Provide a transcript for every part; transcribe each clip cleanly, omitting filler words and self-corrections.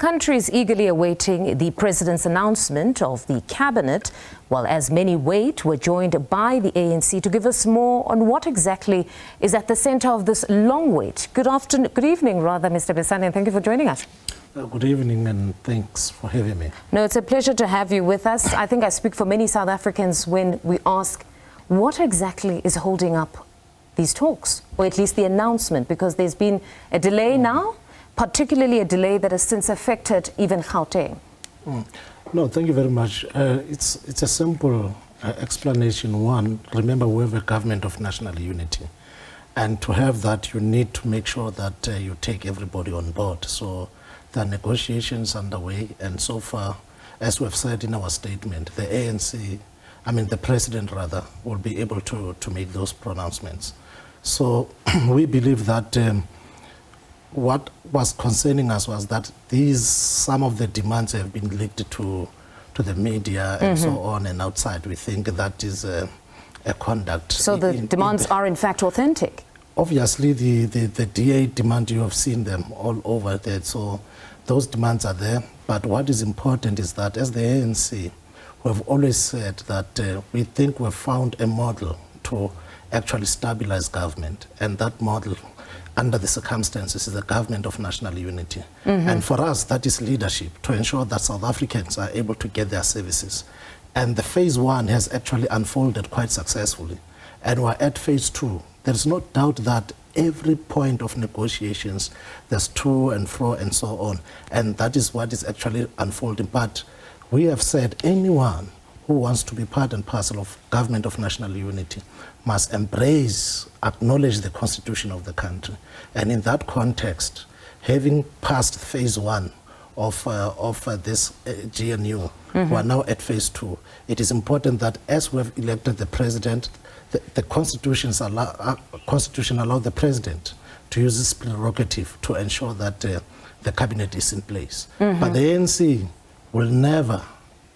country is eagerly awaiting the president's announcement of the cabinet. While as many wait, we're joined by the ANC to give us more on what exactly is at the center of this long wait. Good evening, Mr. Besani, and thank you for joining us. Good evening, and thanks for having me. No, it's a pleasure to have you with us. I think I speak for many South Africans when we ask what exactly is holding up these talks, or at least the announcement, because there's been a delay now, particularly a delay that has since affected even Gauteng. No, thank you very much. It's a simple explanation. One, remember we have a government of national unity. And to have that, you need to make sure that you take everybody on board. So there are negotiations underway, and so far, as we've said in our statement, the ANC, the president rather, will be able to make those pronouncements. So we believe that what was concerning us was that some of the demands have been leaked to the media and so on and outside. We think that is a conduct. So the demands are in fact authentic? Obviously, the DA demand, you have seen them all over there. So those demands are there. But what is important is that as the ANC, we have always said that we think we've found a model to actually stabilize government, and that model under the circumstances is the government of national unity. And for us, that is leadership, to ensure that South Africans are able to get their services. And the phase one has actually unfolded quite successfully, and we're at phase two. There's no doubt that every point of negotiations, there's to and fro and so on, and that is what is actually unfolding. But we have said anyone who wants to be part and parcel of government of national unity must embrace, acknowledge the constitution of the country. And in that context, having passed phase one of this GNU, we are now at phase two. It is important that as we have elected the president, the constitution allows the president to use this prerogative to ensure that the cabinet is in place. But the ANC will never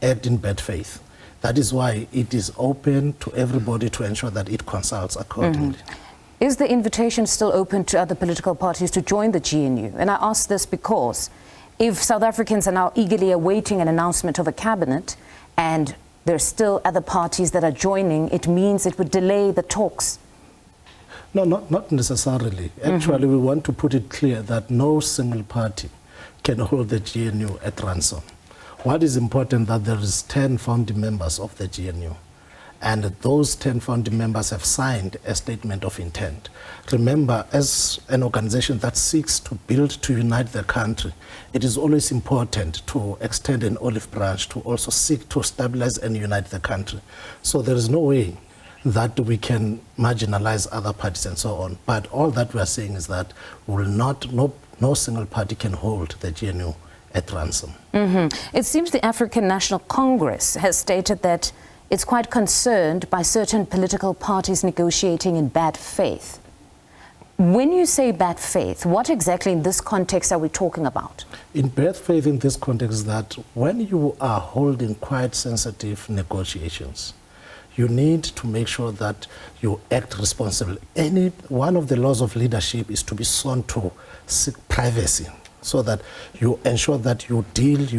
act in bad faith. That is why it is open to everybody to ensure that it consults accordingly. Is the invitation still open to other political parties to join the GNU? And I ask this because if South Africans are now eagerly awaiting an announcement of a cabinet and there's still other parties that are joining, it means it would delay the talks. No, not necessarily. Actually, we want to put it clear that no single party can hold the GNU at ransom. What is important that there is 10 founding members of the GNU, and those 10 founding members have signed a statement of intent. Remember, as an organization that seeks to build, to unite the country, it is always important to extend an olive branch to also seek to stabilize and unite the country. So there is no way that we can marginalize other parties and so on. But all that we are saying is that no single party can hold the GNU at ransom. It seems the African National Congress has stated that it's quite concerned by certain political parties negotiating in bad faith. When you say bad faith, what exactly in this context are we talking about? In bad faith in this context is that when you are holding quite sensitive negotiations, you need to make sure that you act responsibly. One of the laws of leadership is to be shown to seek privacy, so that you ensure that you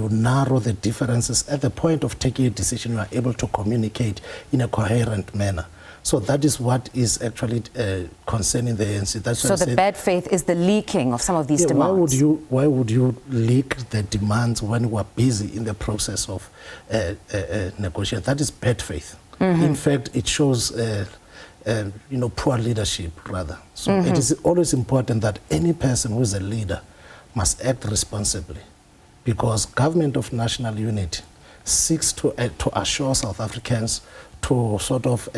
narrow the differences. At the point of taking a decision, you are able to communicate in a coherent manner. So that is what is actually concerning the ANC. That's so the bad faith is the leaking of some of these demands. Why would you leak the demands when we are busy in the process of negotiation? That is bad faith. In fact, it shows poor leadership, rather. So it is always important that any person who is a leader must act responsibly, because government of national unity seeks to assure South Africans to sort of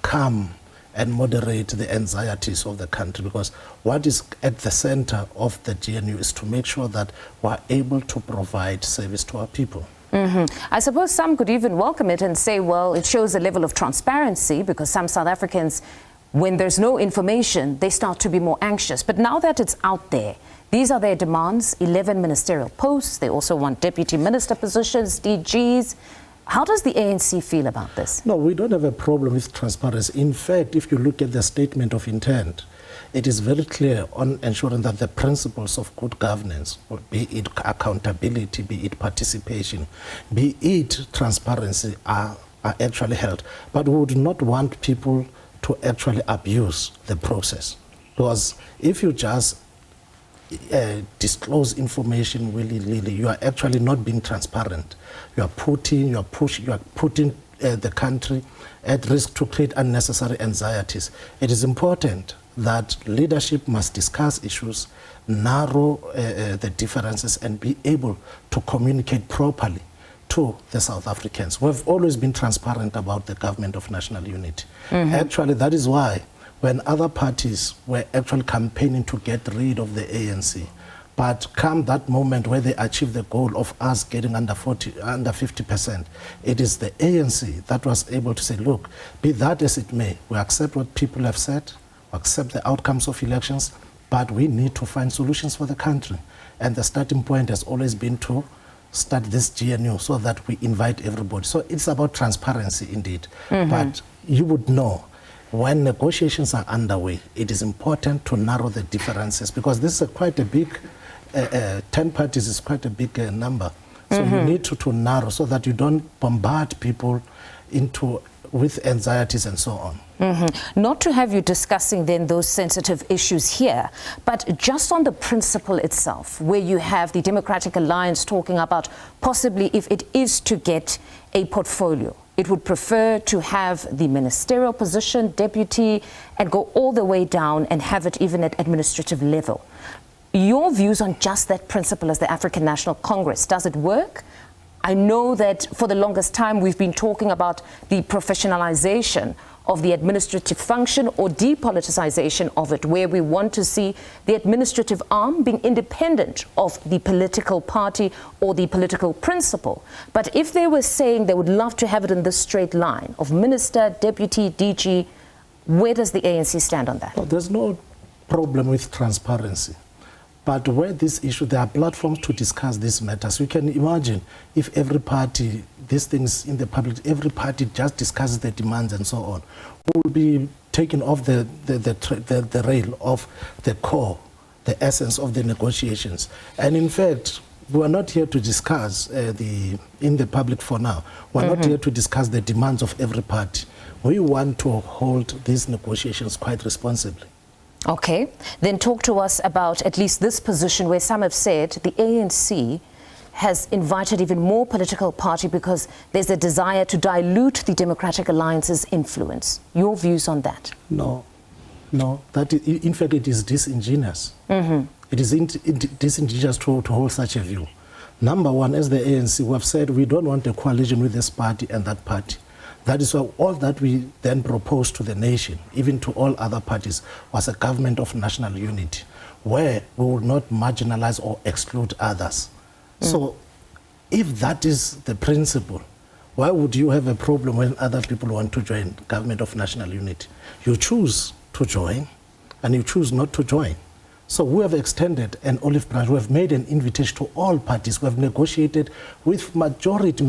calm and moderate the anxieties of the country, because what is at the center of the GNU is to make sure that we're able to provide service to our people. I suppose some could even welcome it and say, well, it shows a level of transparency, because some South Africans, when there's no information, they start to be more anxious. But now that it's out there, these are their demands: 11 ministerial posts. They also want deputy minister positions, DGs. How does the ANC feel about this? No, we don't have a problem with transparency. In fact, if you look at the statement of intent, it is very clear on ensuring that the principles of good governance, be it accountability, be it participation, be it transparency, are actually held. But we would not want people to actually abuse the process. Because if you just disclose information willy-nilly, you are actually not being transparent. You are putting the country at risk to create unnecessary anxieties. It is important that leadership must discuss issues, narrow the differences, and be able to communicate properly to the South Africans. We've always been transparent about the government of national unity. Actually, that is why when other parties were actually campaigning to get rid of the ANC, but come that moment where they achieve the goal of us getting under 50%, it is the ANC that was able to say, look, be that as it may, we accept what people have said, we accept the outcomes of elections, but we need to find solutions for the country. And the starting point has always been to start this GNU so that we invite everybody. So it's about transparency indeed. But you would know, when negotiations are underway, it is important to narrow the differences, because this is quite a big, 10 parties is quite a big number. So you need to narrow so that you don't bombard people with anxieties and so on. Not to have you discussing then those sensitive issues here, but just on the principle itself, where you have the Democratic Alliance talking about possibly, if it is to get a portfolio, it would prefer to have the ministerial position, deputy, and go all the way down and have it even at administrative level. Your views on just that principle as the African National Congress, does it work? I know that for the longest time we've been talking about the professionalization of the administrative function or depoliticization of it, where we want to see the administrative arm being independent of the political party or the political principle. But if they were saying they would love to have it in this straight line of minister, deputy, DG, where does the ANC stand on that? Well, there's no problem with transparency. But where this issue, there are platforms to discuss these matters. You can imagine if every party, these things in the public, every party just discusses the demands and so on, we will be taken off the rail of the core, the essence of the negotiations. And in fact, we are not here to discuss in the public for now. We're not here to discuss the demands of every party. We want to hold these negotiations quite responsibly. Okay, then talk to us about at least this position where some have said the ANC has invited even more political party because there's a desire to dilute the Democratic Alliance's influence. Your views on that? No, in fact it is disingenuous. It is disingenuous to hold such a view. Number one, as the ANC, we have said we don't want a coalition with this party and that party. That is why all that we then proposed to the nation, even to all other parties, was a government of national unity, where we would not marginalize or exclude others. So if that is the principle, why would you have a problem when other people want to join government of national unity? You choose to join and you choose not to join. So we have extended an olive branch. We have made an invitation to all parties. We have negotiated with majority,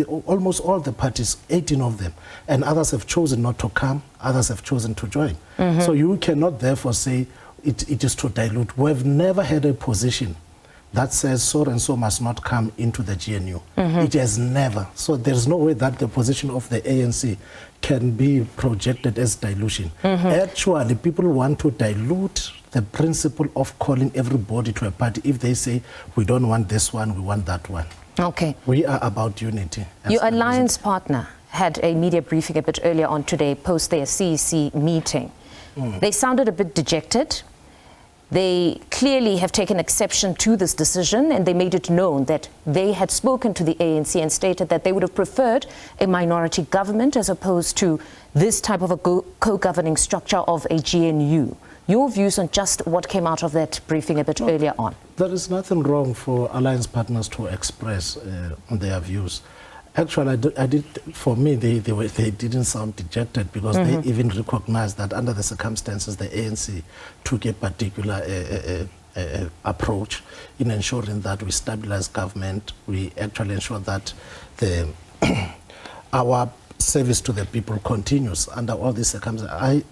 almost all the parties, 18 of them. And others have chosen not to come. Others have chosen to join. So you cannot therefore say it is to dilute. We have never had a position that says so and so must not come into the GNU. It has never. So there's no way that the position of the ANC can be projected as dilution. Actually, people want to dilute the principle of calling everybody to a party if they say, we don't want this one, we want that one. Okay. We are about unity. Your alliance partner had a media briefing a bit earlier on today, post their CEC meeting. They sounded a bit dejected. They clearly have taken exception to this decision, and they made it known that they had spoken to the ANC and stated that they would have preferred a minority government as opposed to this type of a co-governing structure of a GNU. Your views on just what came out of that briefing a bit earlier on? There is nothing wrong for alliance partners to express their views. Actually, for me, they didn't sound dejected because they even recognized that under the circumstances, the ANC took a particular approach in ensuring that we stabilize government. We actually ensure that our service to the people continues under all these circumstances.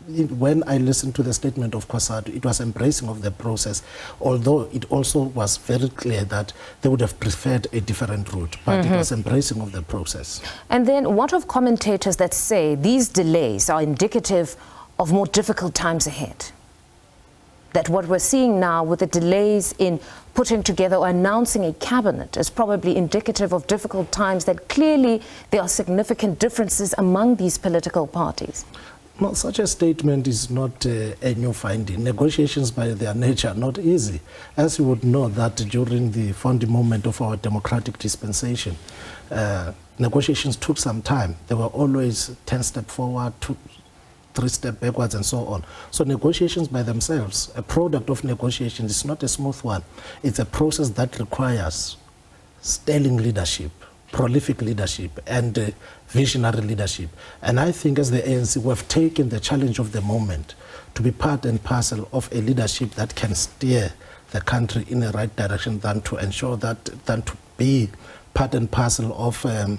when I listened to the statement of Kwasatu, it was embracing of the process, although it also was very clear that they would have preferred a different route, but it was embracing of the process. And then what of commentators that say these delays are indicative of more difficult times ahead? That what we're seeing now with the delays in putting together or announcing a cabinet is probably indicative of difficult times, that clearly there are significant differences among these political parties? No, such a statement is not a new finding. Negotiations by their nature are not easy. As you would know that during the founding moment of our democratic dispensation, negotiations took some time. They were always 10 steps forward, 3 steps backwards, and so on. So negotiations by themselves, a product of negotiations, is not a smooth one. It's a process that requires sterling leadership, prolific leadership, and visionary leadership. And I think as the ANC, we have taken the challenge of the moment to be part and parcel of a leadership that can steer the country in the right direction, than to ensure that, than to be part and parcel of a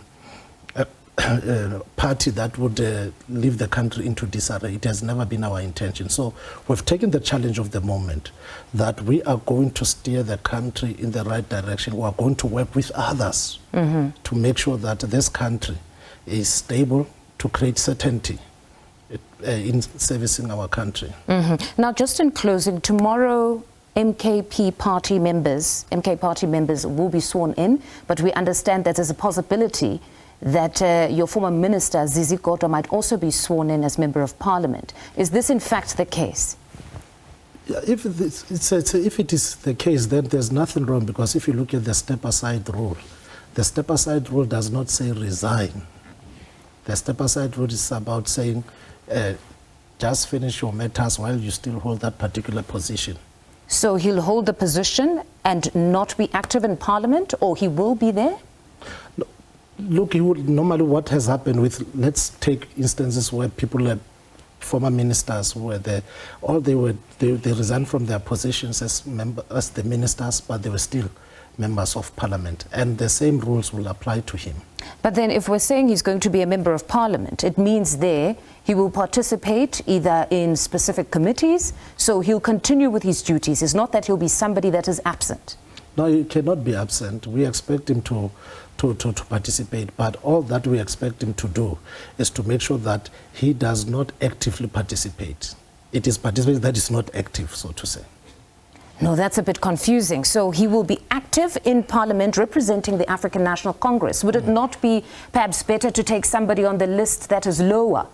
party that would leave the country into disarray. It has never been our intention. So we've taken the challenge of the moment that we are going to steer the country in the right direction. We are going to work with others to make sure that this country is stable, to create certainty in servicing our country. Now, just in closing, tomorrow MK party members will be sworn in, but we understand that there's a possibility that your former minister, Zizi Kodwa, might also be sworn in as Member of Parliament. Is this in fact the case? Yeah, if it is the case, then there's nothing wrong, because if you look at the step-aside rule, the step-aside rule does not say resign. The step-aside rule is about saying just finish your matters while you still hold that particular position. So he'll hold the position and not be active in Parliament, or he will be there? No. Look, you would, normally what has happened with, let's take instances where people, former ministers, were there, they resigned from their positions as the ministers, but they were still members of Parliament, and the same rules will apply to him. But then if we're saying he's going to be a Member of Parliament, it means there he will participate either in specific committees, so he'll continue with his duties. It's not that he'll be somebody that is absent. No, he cannot be absent. We expect him to participate, but all that we expect him to do is to make sure that he does not actively participate. It is participation that is not active, so to say. No, that's a bit confusing. So he will be active in Parliament representing the African National Congress. Would it not be perhaps better to take somebody on the list that is lower?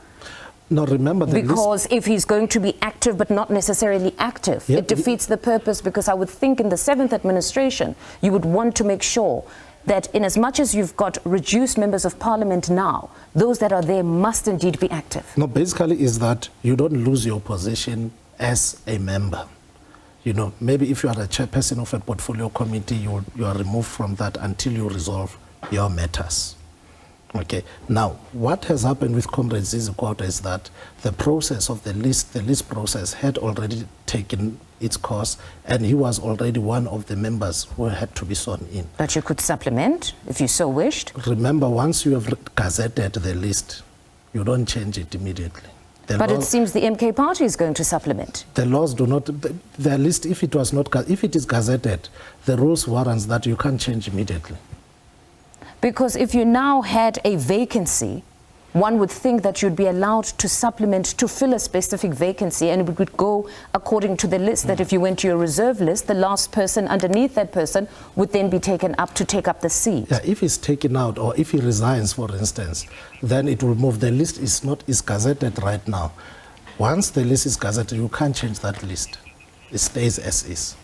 No, remember the because if he's going to be active but not necessarily active, it defeats the purpose, because I would think in the 7th administration you would want to make sure that in as much as you've got reduced members of Parliament now, those that are there must indeed be active. No, basically is that you don't lose your position as a member. You know, maybe if you are a chairperson of a portfolio committee, you are removed from that until you resolve your matters. Okay. Now, what has happened with Comrade Zizi Kodwa is that the process of the list process had already taken its course, and he was already one of the members who had to be sworn in. But you could supplement if you so wished. Remember, once you have gazetted the list, you don't change it immediately. But it seems the MK party is going to supplement. The laws do not, the list, if it is gazetted, the rules warrants that you can't change immediately. Because if you now had a vacancy, one would think that you'd be allowed to supplement to fill a specific vacancy, and it would go according to the list, that if you went to your reserve list, the last person underneath that person would then be taken up to take up the seat. Yeah, if he's taken out, or if he resigns, for instance, then it will move. The list is gazetted right now. Once the list is gazetted, you can't change that list. It stays as is.